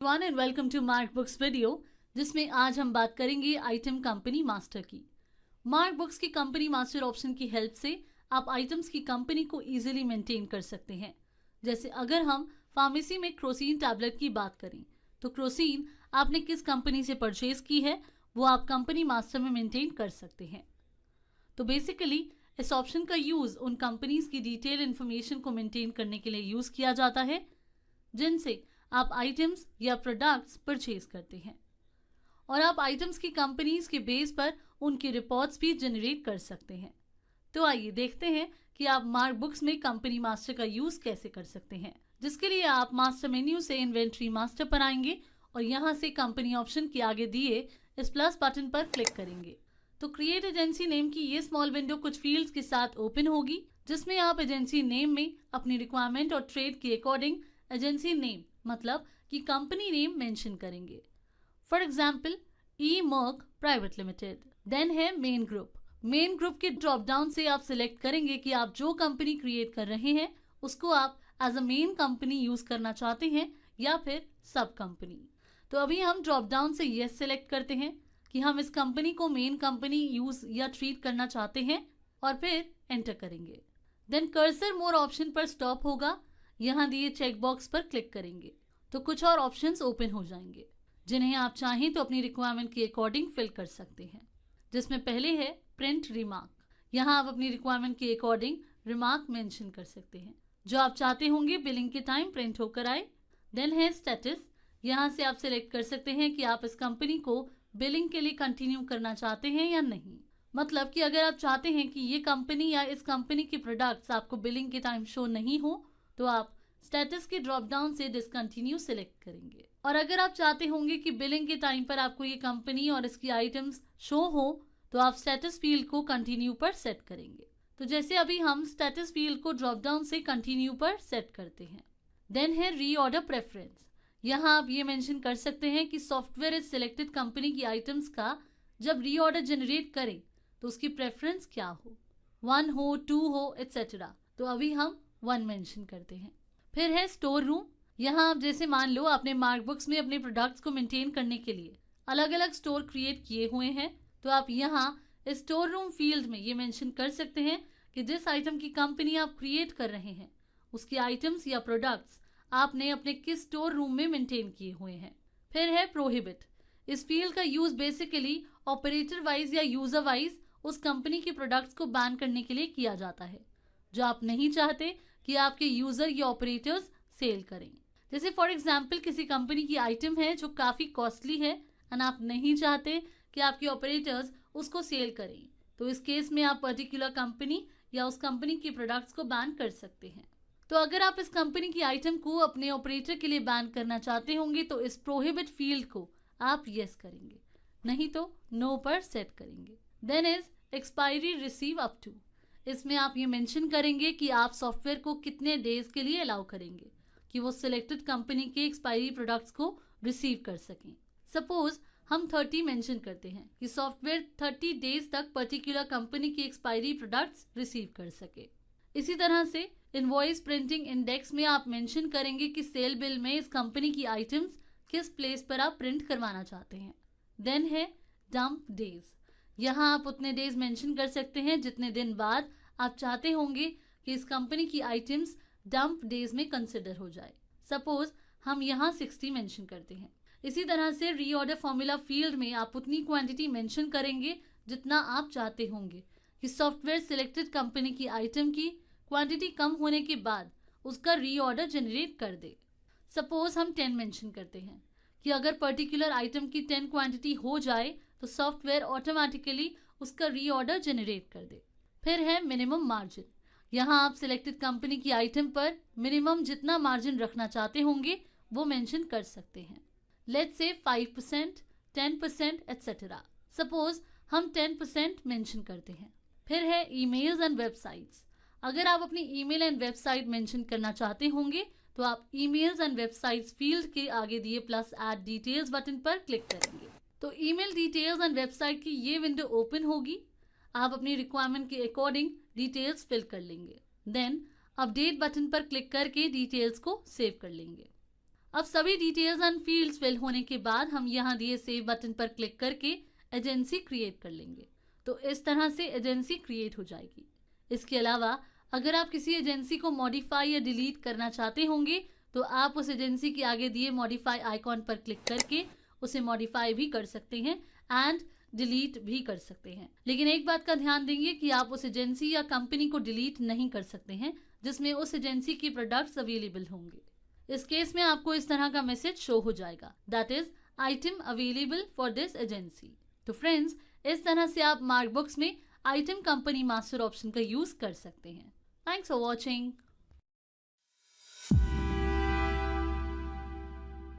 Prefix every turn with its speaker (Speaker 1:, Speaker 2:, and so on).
Speaker 1: Everyone and welcome to Marg Books video, जिसमें आज हम बात करेंगे आइटम कंपनी मास्टर की। मार्क बुक्स की कंपनी मास्टर ऑप्शन की हेल्प से आप आइटम्स की कंपनी को इजीली मेंटेन कर सकते हैं। जैसे अगर हम फार्मेसी में क्रोसिन टैबलेट की बात करें तो क्रोसिन आपने किस कंपनी से परचेज की है वो आप कंपनी मास्टर में मेंटेन कर सकते हैं। तो बेसिकली इस ऑप्शन का यूज उन कंपनीज की डिटेल इंफॉर्मेशन को मेंटेन करने के लिए यूज किया जाता है जिनसे आप आइटम्स या प्रोडक्ट्स परचेज करते हैं, और आप आइटम्स की कंपनीज के बेस पर उनकी रिपोर्ट्स भी जनरेट कर सकते हैं। तो आइए देखते हैं कि आप मार्क बुक्स में कंपनी मास्टर का यूज कैसे कर सकते हैं। जिसके लिए आप मास्टर मेन्यू से इन्वेंट्री मास्टर पर आएंगे और यहाँ से कंपनी ऑप्शन के आगे दिए इस प्लस बटन पर क्लिक करेंगे तो क्रिएट एजेंसी नेम की ये स्मॉल विंडो कुछ फील्ड्स के साथ ओपन होगी, जिसमें आप एजेंसी नेम में अपनी रिक्वायरमेंट और ट्रेड के अकॉर्डिंग एजेंसी नेम मतलब कि कंपनी नेम मेंशन करेंगे। For example E Merck private limited. Then है मेन ग्रुप। मेन ग्रुप के ड्रॉप डाउन से आप सिलेक्ट करेंगे कि आप जो कंपनी क्रिएट कर रहे हैं उसको आप as a main company use करना चाहते हैं या फिर सब कंपनी। तो अभी हम ड्रॉप डाउन से यस सिलेक्ट करते हैं कि हम इस कंपनी को मेन कंपनी यूज या ट्रीट करना चाहते हैं और फिर एंटर करेंगे। देन कर्सर मोर ऑप्शन पर स्टॉप होगा, यहाँ दिए चेक बॉक्स पर क्लिक करेंगे तो कुछ और ऑप्शंस ओपन हो जाएंगे जिन्हें आप चाहें तो अपनी रिक्वायरमेंट के अकॉर्डिंग फिल कर सकते हैं। जिसमें पहले है प्रिंट रिमार्क। यहाँ आप अपनी रिक्वायरमेंट के अकॉर्डिंग रिमार्क मेंशन कर सकते हैं जो आप चाहते होंगे बिलिंग के टाइम प्रिंट होकर आए। देन है स्टेटस। यहाँ से आप सिलेक्ट कर सकते हैं कि आप इस कंपनी को बिलिंग के लिए कंटिन्यू करना चाहते हैं या नहीं। मतलब कि अगर आप चाहते हैं कि ये कंपनी या इस कंपनी के प्रोडक्ट्स आपको बिलिंग के टाइम शो नहीं हो तो आप स्टेटस के ड्रॉप डाउन से डिसकंटिन्यू सिलेक्ट करेंगे। और अगर आप चाहते होंगे कि बिलिंग के टाइम पर आपको ये कंपनी और इसकी आइटम्स शो हो तो आप स्टेटस फील्ड को कंटिन्यू पर सेट करेंगे। तो जैसे अभी हम स्टेटस फील्ड को ड्रॉप डाउन से कंटिन्यू पर सेट करते हैं। देन है रीऑर्डर प्रेफरेंस। यहाँ आप ये मेंशन कर सकते हैं कि सॉफ्टवेयर इस सिलेक्टेड कंपनी की आइटम्स का जब रीऑर्डर जनरेट करे तो उसकी प्रेफरेंस क्या हो, 1 हो, 2 हो एटसेट्रा। तो अभी हम 1 मेंशन करते हैं। फिर है स्टोर रूम। यहाँ आप जैसे मान लो आपने मार्क बुक्स में अपने प्रोडक्ट्स को मेंटेन करने के लिए अलग अलग स्टोर क्रिएट किए हुए हैं तो आप यहाँ स्टोर रूम फील्ड में ये मेंशन कर सकते हैं कि जिस आइटम की कंपनी आप क्रिएट कर रहे हैं उसके आइटम्स या प्रोडक्ट्स आपने अपने किस स्टोर रूम में मेंटेन किए हुए हैं। फिर है प्रोहिबिट। इस फील्ड का यूज बेसिकली ऑपरेटर वाइज या यूजर वाइज उस कंपनी के प्रोडक्ट्स को बैन करने के लिए किया जाता है जो आप नहीं चाहते कि आपके यूजर या ऑपरेटर्स सेल करें। जैसे फॉर एग्जांपल किसी कंपनी की आइटम है जो काफ़ी कॉस्टली है एंड आप नहीं चाहते कि आपके ऑपरेटर्स उसको सेल करें, तो इस केस में आप पर्टिकुलर कंपनी या उस कंपनी के प्रोडक्ट्स को बैन कर सकते हैं। तो अगर आप इस कंपनी की आइटम को अपने ऑपरेटर के लिए बैन करना चाहते होंगे तो इस प्रोहिबिट फील्ड को आप यस करेंगे, नहीं तो नो पर सेट करेंगे। Then is expiry receive up to. इसमें आप ये मेंशन करेंगे कि आप सॉफ्टवेयर को कितने डेज के लिए अलाउ करेंगे कि वो सिलेक्टेड कंपनी के एक्सपायरी प्रोडक्ट्स को रिसीव कर सकें। सपोज हम 30 मेंशन करते हैं कि सॉफ्टवेयर 30 डेज तक पर्टिकुलर कंपनी की एक्सपायरी प्रोडक्ट्स रिसीव कर सके। इसी तरह से इनवॉइस प्रिंटिंग इंडेक्स में आप मेंशन करेंगे कि सेल बिल में इस कंपनी की आइटम्स किस प्लेस पर आप प्रिंट करवाना चाहते हैं। देन है डंप डेज। यहाँ आप उतने डेज मेंशन कर सकते हैं जितने दिन बाद आप चाहते होंगे कि इस कंपनी की आइटम्स डंप डेज में कंसिडर हो जाए। सपोज हम यहाँ 60 मेंशन करते हैं। इसी तरह से रीऑर्डर फॉर्मूला फील्ड में आप उतनी क्वांटिटी मेंशन करेंगे जितना आप चाहते होंगे कि सॉफ्टवेयर सिलेक्टेड कंपनी की आइटम की क्वांटिटी कम होने के बाद उसका रीऑर्डर जनरेट कर दे। सपोज हम 10 मेंशन करते हैं कि अगर पर्टिकुलर आइटम की 10 क्वांटिटी हो जाए तो सॉफ्टवेयर ऑटोमेटिकली उसका रीऑर्डर जनरेट कर दे। फिर है मिनिमम मार्जिन। यहाँ आप सिलेक्टेड कंपनी की आइटम पर मिनिमम जितना मार्जिन रखना चाहते होंगे वो मेंशन कर सकते हैं। Let's say 5%, 10% etcetera. सपोज हम 10% मेंशन करते हैं। फिर है ईमेल्स एंड वेबसाइट्स। अगर आप अपनी ईमेल एंड वेबसाइट मेंशन करना चाहते होंगे तो आप ईमेल्स एंड वेबसाइट्स फील्ड के आगे दिए प्लस ऐड डिटेल्स बटन पर क्लिक करेंगे तो ईमेल डिटेल्स एंड वेबसाइट की ये विंडो ओपन होगी। आप अपनी रिक्वायरमेंट के अकॉर्डिंग डिटेल्स फिल कर लेंगे। देन अपडेट बटन पर क्लिक करके डिटेल्स को सेव कर लेंगे। अब सभी डिटेल्स एंड फील्ड्स फिल होने के बाद हम यहाँ दिए सेव बटन पर क्लिक करके एजेंसी क्रिएट कर लेंगे। तो इस तरह से एजेंसी क्रिएट हो जाएगी। इसके अलावा अगर आप किसी एजेंसी को मॉडिफाई या डिलीट करना चाहते होंगे तो आप उस एजेंसी के आगे दिए मॉडिफाई आइकॉन पर क्लिक करके उसे मॉडिफाई भी कर सकते हैं एंड डिलीट भी कर सकते हैं। लेकिन एक बात का ध्यान देंगे कि आप उस एजेंसी या कंपनी को डिलीट नहीं कर सकते हैं जिसमें उस एजेंसी के प्रोडक्ट्स अवेलेबल होंगे। इस केस में आपको इस तरह का मैसेज शो हो जाएगा, that is item available for this agency. तो फ्रेंड्स, इस तरह से आप मार्कबुक्स में आइटम कंपनी मास्टर ऑप्शन का यूज कर सकते हैं। Thanks for watching.